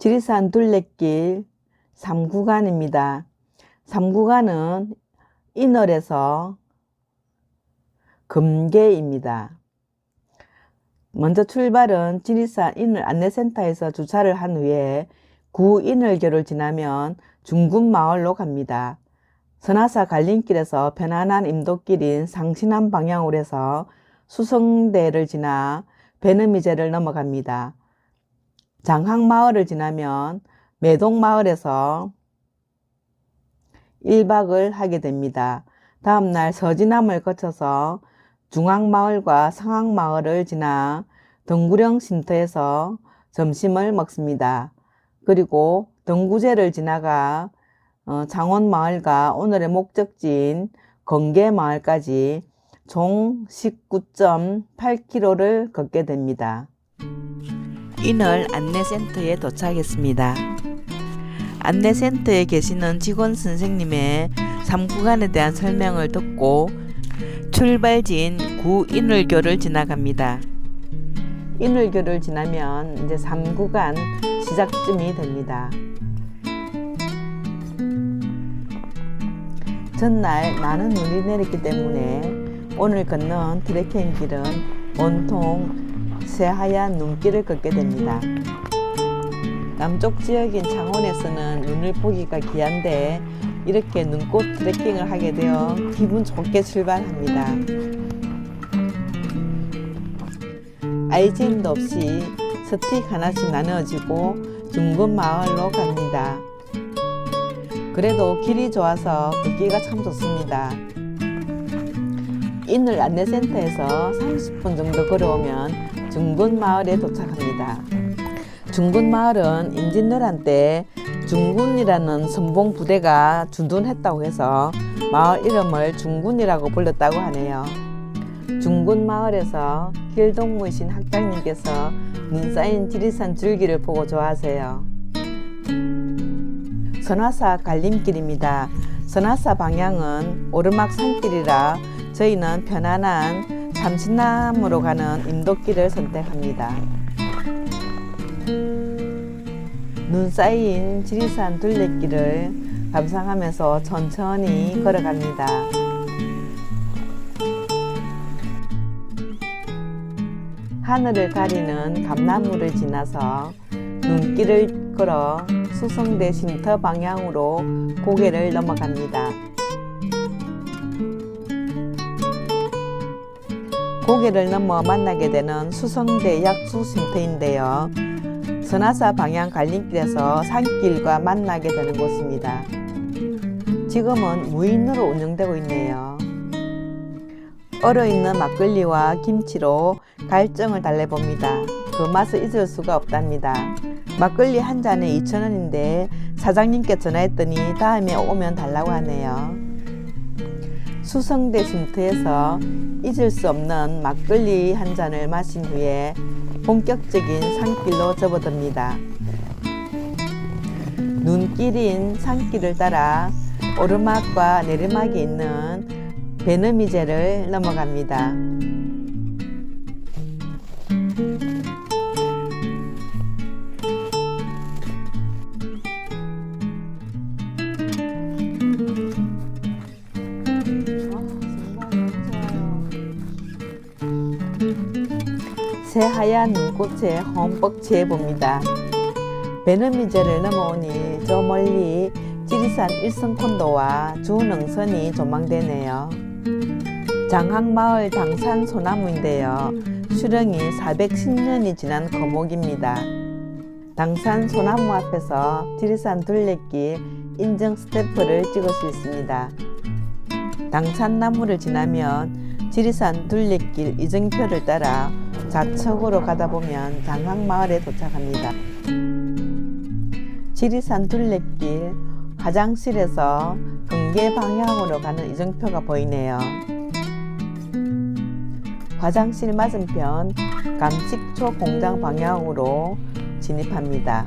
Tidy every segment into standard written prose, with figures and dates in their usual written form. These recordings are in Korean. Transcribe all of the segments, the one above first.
지리산 둘레길 3구간입니다. 3구간은 인월에서 금계입니다. 먼저 출발은 지리산 인월 안내센터에서 주차를 한 후에 구인월교를 지나면 중군마을로 갑니다. 선화사 갈림길에서 편안한 임도길인 상신안 방향으로 해서 수성대를 지나 배너미제를 넘어갑니다. 장항마을을 지나면 매동마을에서 1박을 하게 됩니다. 다음날 서진암을 거쳐서 중앙마을과 상항마을을 지나 덩구령 쉼터에서 점심을 먹습니다. 그리고 덩구제를 지나가 창원마을과 오늘의 목적지인 건계마을까지 총 19.8km를 걷게 됩니다. 인월 안내센터에 도착했습니다. 안내센터에 계시는 직원 선생님의 3구간에 대한 설명을 듣고 출발지인 구인월교를 지나갑니다. 인월교를 지나면 이제 3구간 시작쯤이 됩니다. 전날 많은 눈이 내렸기 때문에 오늘 걷는 트레킹 길은 온통 새하얀 눈길을 걷게 됩니다. 남쪽 지역인 창원에서는 눈을 보기가 귀한데 이렇게 눈꽃 트레킹을 하게 되어 기분 좋게 출발합니다. 아이젠도 없이 스틱 하나씩 나누어지고 중군마을로 갑니다. 그래도 길이 좋아서 걷기가 참 좋습니다. 인월 안내센터에서 30분 정도 걸어오면 중군마을에 도착합니다. 중군마을은 임진왜란 때 중군이라는 선봉 부대가 주둔했다고 해서 마을 이름을 중군이라고 불렀다고 하네요. 중군마을에서 길동무이신 학장님께서 눈 쌓인 지리산 줄기를 보고 좋아하세요. 선화사 갈림길입니다. 선화사 방향은 오르막 산길이라 저희는 편안한 삼신남으로 가는 임도길을 선택합니다. 눈 쌓인 지리산 둘레길을 감상하면서 천천히 걸어갑니다. 하늘을 가리는 감나무를 지나서 눈길을 걸어 수성대 쉼터 방향으로 고개를 넘어갑니다. 고개를 넘어 만나게 되는 수성대 약수 쉼터인데요. 선화사 방향 갈림길에서 산길과 만나게 되는 곳입니다. 지금은 무인으로 운영되고 있네요. 얼어있는 막걸리와 김치로 갈증을 달래봅니다. 그 맛을 잊을 수가 없답니다. 막걸리 한 잔에 2,000원인데 사장님께 전화했더니 다음에 오면 달라고 하네요. 수성대 쉼터에서 잊을 수 없는 막걸리 한 잔을 마신 후에 본격적인 산길로 접어듭니다. 눈길인 산길을 따라 오르막과 내리막이 있는 배너미제를 넘어갑니다. 새하얀 눈꽃에 흠뻑 취해봅니다. 배너미제를 넘어오니 저 멀리 지리산 일성콘도와 주능선이 조망되네요. 장항마을 당산 소나무인데요. 수령이 410년이 지난 거목입니다. 당산 소나무 앞에서 지리산 둘레길 인증 스탬프를 찍을 수 있습니다. 당산나무를 지나면 지리산 둘레길 이정표를 따라 좌측으로 가다 보면 장항마을에 도착합니다. 지리산 둘레길 화장실에서 건계 방향으로 가는 이정표가 보이네요. 화장실 맞은편 감식초 공장 방향으로 진입합니다.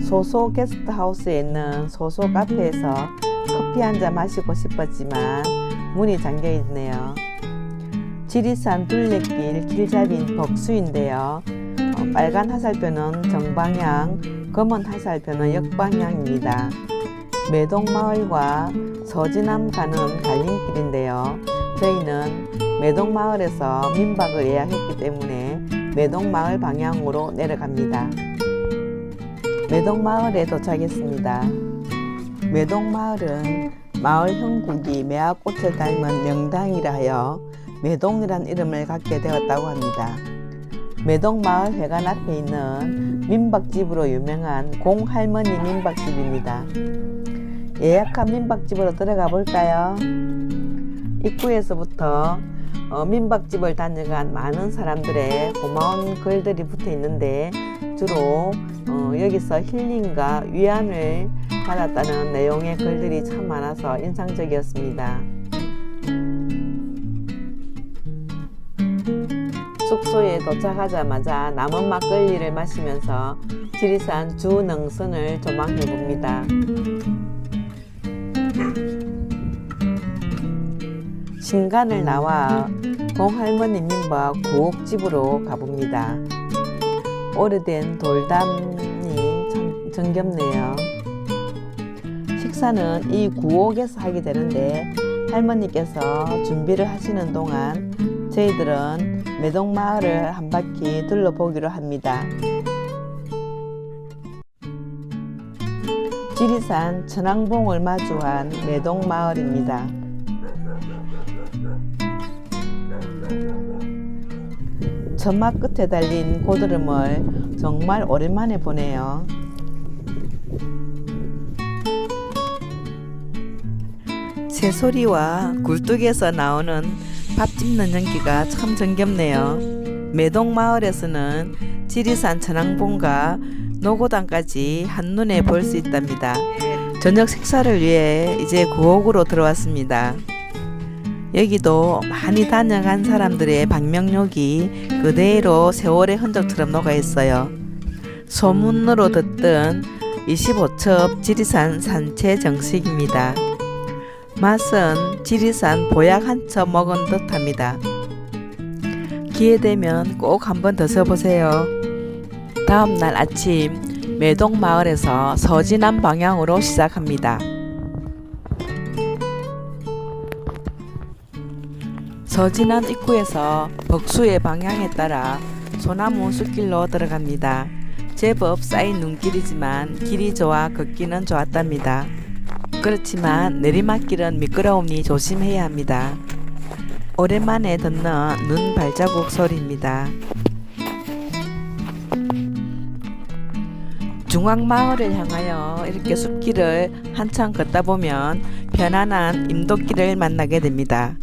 소소 게스트하우스에 있는 소소 카페에서 커피 한잔 마시고 싶었지만 문이 잠겨 있네요. 지리산 둘레길 길잡이인 벅수인데요. 빨간 화살표는 정방향, 검은 화살표는 역방향입니다. 매동마을과 서지남 가는 갈림길인데요. 저희는 매동마을에서 민박을 예약했기 때문에 매동마을 방향으로 내려갑니다. 매동마을에 도착했습니다. 매동마을은 마을 형국이 매화꽃을 닮은 명당이라 하여 매동이란 이름을 갖게 되었다고 합니다. 매동마을 회관 앞에 있는 민박집으로 유명한 공할머니 민박집입니다. 예약한 민박집으로 들어가 볼까요? 입구에서부터 민박집을 다녀간 많은 사람들의 고마운 글들이 붙어 있는데 주로 여기서 힐링과 위안을 받았다는 내용의 글들이 참 많아서 인상적이었습니다. 숙소에 도착하자마자 남은 막걸리를 마시면서 지리산 주능선을 조망해 봅니다. 신간을 나와 공할머니 민박 구옥집으로 가봅니다. 오래된 돌담이 참 정겹네요. 식사는 이 구옥에서 하게 되는데 할머니께서 준비를 하시는 동안 저희들은 매동마을을 한 바퀴 둘러보기로 합니다. 지리산 천왕봉을 마주한 매동마을입니다. 천막 끝에 달린 고드름을 정말 오랜만에 보네요. 새소리와 굴뚝에서 나오는 밥 집는 연기가 참 정겹네요. 매동마을에서는 지리산 천왕봉과 노고단까지 한눈에 볼 수 있답니다. 저녁 식사를 위해 이제 구옥으로 들어왔습니다. 여기도 많이 다녀간 사람들의 방명록이 그대로 세월의 흔적처럼 녹아있어요. 소문으로 듣던 25첩 지리산 산채 정식입니다. 맛은 지리산 보약 한 첩 먹은 듯 합니다. 기회되면 꼭 한번 드셔보세요. 다음날 아침 매동마을에서 서지남 방향으로 시작합니다. 서지남 입구에서 벅수의 방향에 따라 소나무 숲길로 들어갑니다. 제법 쌓인 눈길이지만 길이 좋아 걷기는 좋았답니다. 그렇지만 내리막길은 미끄러우니 조심해야 합니다. 오랜만에 듣는 눈 발자국 소리입니다. 중앙마을을 향하여 이렇게 숲길을 한참 걷다 보면 편안한 임도길을 만나게 됩니다.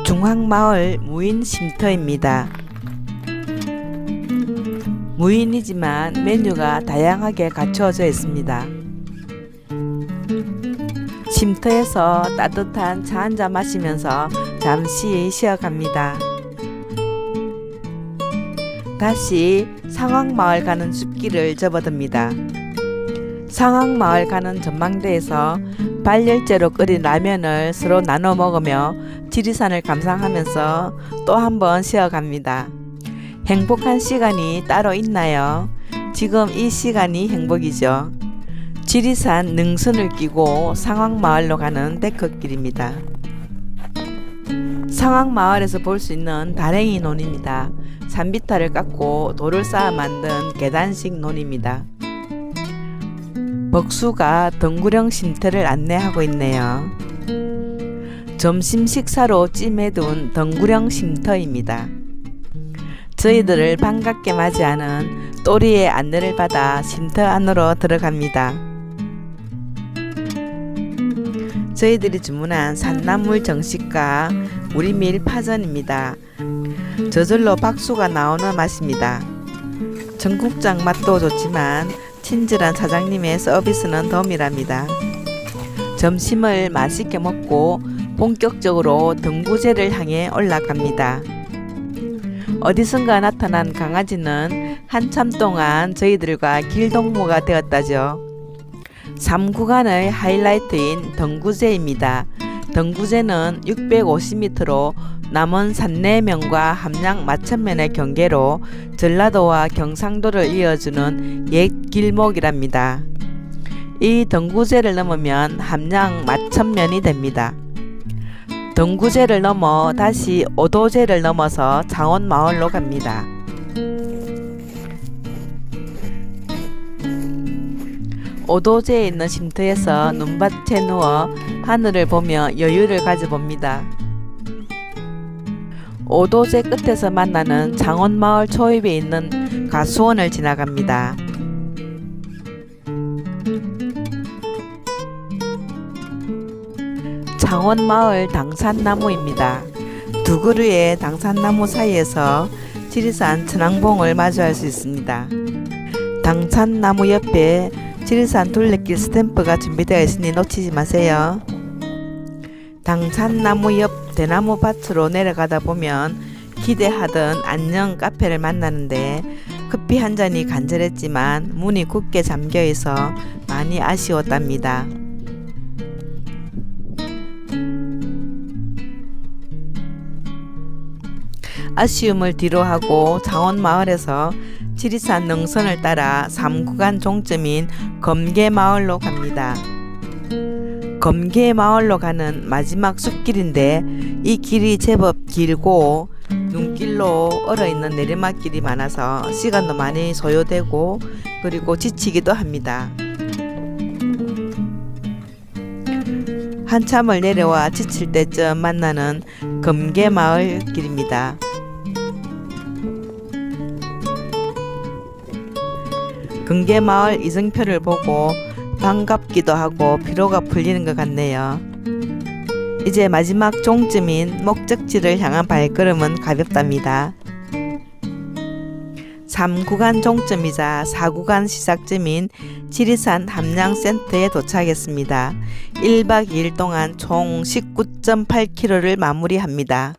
중앙마을 무인 쉼터입니다. 무인이지만 메뉴가 다양하게 갖추어져 있습니다. 쉼터에서 따뜻한 차 한잔 마시면서 잠시 쉬어갑니다. 다시 상황마을 가는 숲길을 접어듭니다. 상황마을 가는 전망대에서 발열제로 끓인 라면을 서로 나눠 먹으며 지리산을 감상하면서 또 한 번 쉬어갑니다. 행복한 시간이 따로 있나요? 지금 이 시간이 행복이죠. 지리산 능선을 끼고 상황마을로 가는 데크길입니다. 상황마을에서 볼 수 있는 다랭이 논입니다. 산비탈을 깎고 돌을 쌓아 만든 계단식 논입니다. 벅수가 덩구령 쉼터를 안내하고 있네요. 점심 식사로 찜해둔 덩구령 쉼터입니다. 저희들을 반갑게 맞이하는 또리의 안내를 받아 쉼터 안으로 들어갑니다. 저희들이 주문한 산나물 정식과 우리밀 파전입니다. 저절로 박수가 나오는 맛입니다. 전국장 맛도 좋지만 친절한 사장님의 서비스는 덤이랍니다. 점심을 맛있게 먹고 본격적으로 등구제를 향해 올라갑니다. 어디선가 나타난 강아지는 한참 동안 저희들과 길동무가 되었다죠. 3구간의 하이라이트인 등구제입니다. 덩구제는 650m로 남원 산내면과 함양 마천면의 경계로 전라도와 경상도를 이어주는 옛 길목이랍니다. 이 덩구제를 넘으면 함양 마천면이 됩니다. 덩구제를 넘어 다시 오도제를 넘어서 장원마을로 갑니다. 오도제에 있는 쉼터에서 눈밭에 누워 하늘을 보며 여유를 가져봅니다. 오도제 끝에서 만나는 장원마을 초입에 있는 가수원을 지나갑니다. 장원마을 당산나무입니다. 두 그루의 당산나무 사이에서 지리산 천왕봉을 마주할 수 있습니다. 당산나무 옆에 지리산 둘레길 스탬프가 준비되어 있으니 놓치지 마세요. 당산나무 옆 대나무 밭으로 내려가다 보면 기대하던 안녕 카페를 만나는데 커피 한 잔이 간절했지만 문이 굳게 잠겨 있어 많이 아쉬웠답니다. 아쉬움을 뒤로하고 장원마을에서 지리산 능선을 따라 3구간 종점인 검계마을로 갑니다. 검계마을로 가는 마지막 숲길인데 이 길이 제법 길고 눈길로 얼어있는 내리막길이 많아서 시간도 많이 소요되고 그리고 지치기도 합니다. 한참을 내려와 지칠 때쯤 만나는 검계마을 길입니다. 금계마을 이정표를 보고 반갑기도 하고 피로가 풀리는 것 같네요. 이제 마지막 종점인 목적지를 향한 발걸음은 가볍답니다. 3구간 종점이자 4구간 시작점인 지리산 함양센터에 도착했습니다. 1박 2일 동안 총 19.8km를 마무리합니다.